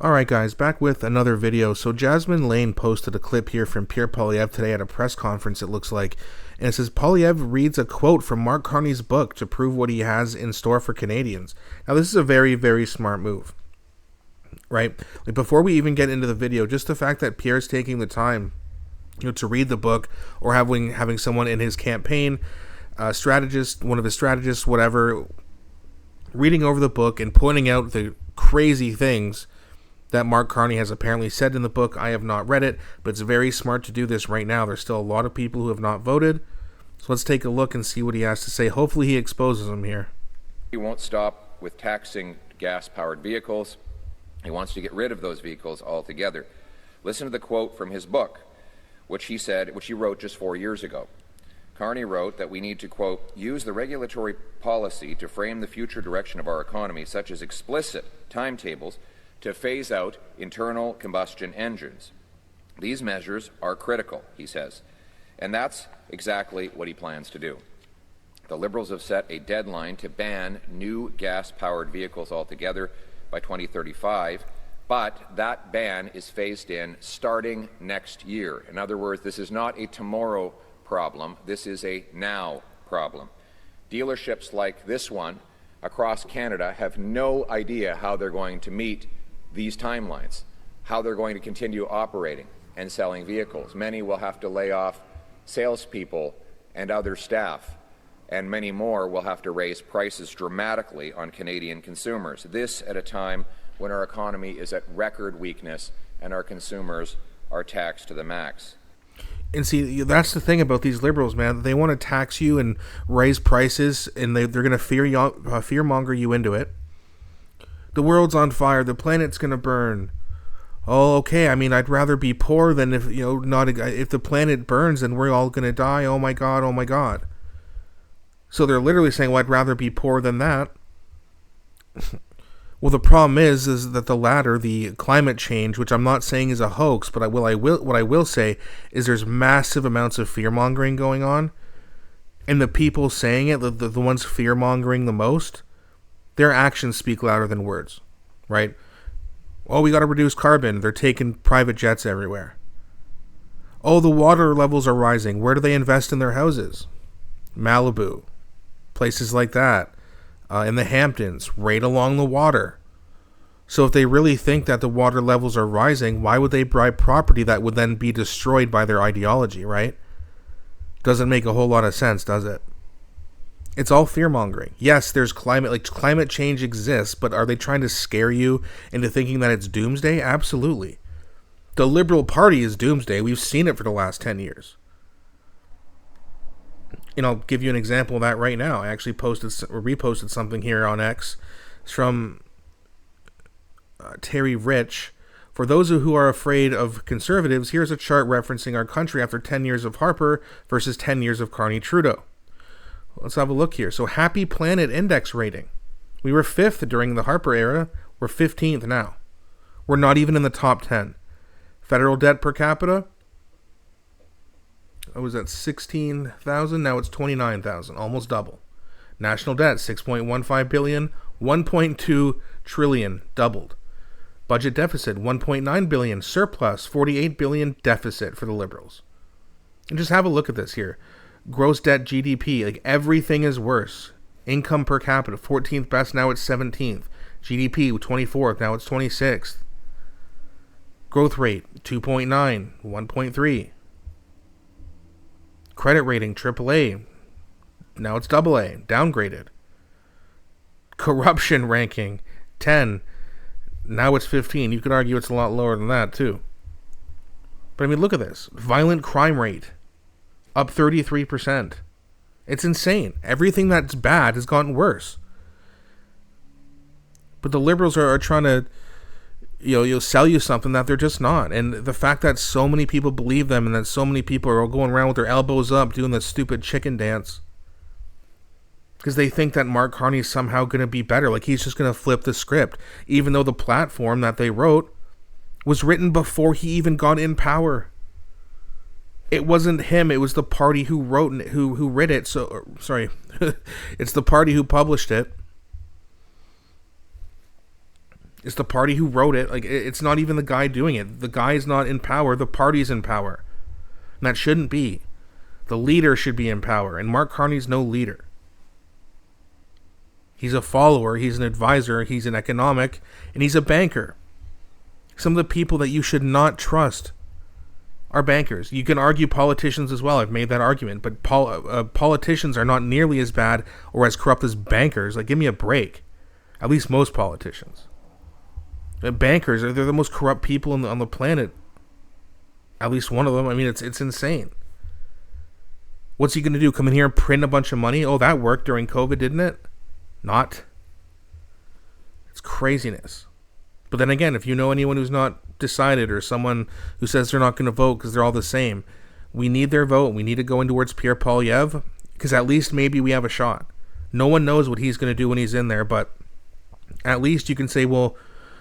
Alright guys, back with another video. So Jasmine Lane posted a clip here from Pierre today at a press conference, it looks like. And it says, Poilievre reads a quote from Mark Carney's book to prove what he has in store for Canadians. Now this is a very, very smart move. Right? Like, before we even get into the video, just the fact that Pierre's taking the time to read the book, or having someone in his campaign, strategist, one of his strategists, whatever, reading over the book and pointing out the crazy things that Mark Carney has apparently said in the book. I have not read it, but it's very smart to do this right now. There's still a lot of people who have not voted. So let's take a look and see what he has to say. Hopefully he exposes them here. He won't stop with taxing gas-powered vehicles. He wants to get rid of those vehicles altogether. Listen to the quote from his book, which he wrote just 4 years ago. Carney wrote that we need to, quote, use the regulatory policy to frame the future direction of our economy, such as explicit timetables to phase out internal combustion engines. These measures are critical, he says, and that's exactly what he plans to do. The Liberals have set a deadline to ban new gas-powered vehicles altogether by 2035, but that ban is phased in starting next year. In other words, this is not a tomorrow problem, this is a now problem. Dealerships like this one across Canada have no idea how they're going to meet these timelines, how they're going to continue operating and selling vehicles. Many will have to lay off salespeople and other staff, and many more will have to raise prices dramatically on Canadian consumers. This at a time when our economy is at record weakness and our consumers are taxed to the max. And see, that's the thing about these Liberals, man. They want to tax you and raise prices, and they're going to fearmonger you into it. The world's on fire. The planet's going to burn. Oh, okay. I mean, I'd rather be poor than if the planet burns and we're all going to die. Oh my God. Oh my God. So they're literally saying, well, I'd rather be poor than that. Well, the problem is that the latter, the climate change, which I'm not saying is a hoax, but what I will say is there's massive amounts of fear mongering going on, and the people saying it, the ones fear mongering the most, their actions speak louder than words, right? Oh, we got to reduce carbon. They're taking private jets everywhere. Oh, the water levels are rising. Where do they invest in their houses? Malibu, places like that. In the Hamptons, right along the water. So if they really think that the water levels are rising, why would they buy property that would then be destroyed by their ideology, right? Doesn't make a whole lot of sense, does it? It's all fear-mongering. Yes, there's climate change exists, but are they trying to scare you into thinking that it's doomsday? Absolutely. The Liberal Party is doomsday. We've seen it for the last 10 years. And I'll give you an example of that right now. I actually reposted something here on X. It's from Terry Rich. For those who are afraid of conservatives, here's a chart referencing our country after 10 years of Harper versus 10 years of Carney Trudeau. Let's have a look here. So Happy Planet Index rating. We were 5th during the Harper era. We're 15th now. We're not even in the top 10. Federal debt per capita. I was at 16,000, now it's 29,000, almost double. National debt, 6.15 billion, 1.2 trillion, doubled. Budget deficit, 1.9 billion, surplus, 48 billion deficit for the Liberals. And just have a look at this here. Gross debt GDP, like everything is worse. Income per capita, 14th best, now it's 17th. GDP, 24th, now it's 26th. Growth rate, 2.9, 1.3. Credit rating, AAA. Now it's AA, downgraded. Corruption ranking, 10. Now it's 15. You could argue it's a lot lower than that, too. But I mean, look at this. Violent crime rate, up 33%. It's insane. Everything that's bad has gotten worse. But the Liberals are trying to sell you something that they're just not. And the fact that so many people believe them and that so many people are going around with their elbows up doing this stupid chicken dance because they think that Mark Carney is somehow going to be better. Like he's just going to flip the script, even though the platform that they wrote was written before he even got in power. It wasn't him. It was the party who wrote it, who read it. So, sorry, it's the party who published it. It's the party who wrote it. Like, it's not even the guy doing it. The guy's not in power. The party's in power. And that shouldn't be. The leader should be in power. And Mark Carney's no leader. He's a follower. He's an advisor. He's an economic. And he's a banker. Some of the people that you should not trust are bankers. You can argue politicians as well. I've made that argument. But politicians are not nearly as bad or as corrupt as bankers. Like, give me a break. At least most politicians. Bankers, they're the most corrupt people on the planet. At least one of them. I mean, it's insane. What's he going to do? Come in here and print a bunch of money? Oh, that worked during COVID, didn't it? Not. It's craziness. But then again, if you know anyone who's not decided or someone who says they're not going to vote because they're all the same, we need their vote. We need to go in towards Pierre Poilievre because at least maybe we have a shot. No one knows what he's going to do when he's in there, but at least you can say, well,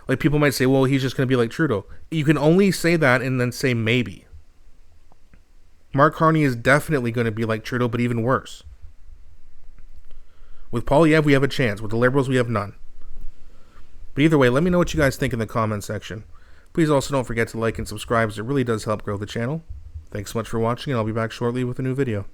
like people might say, well, he's just going to be like Trudeau. You can only say that and then say maybe. Mark Carney is definitely going to be like Trudeau, but even worse. With Poilievre, we have a chance. With the Liberals, we have none. But either way, let me know what you guys think in the comment section. Please also don't forget to like and subscribe, as it really does help grow the channel. Thanks so much for watching, and I'll be back shortly with a new video.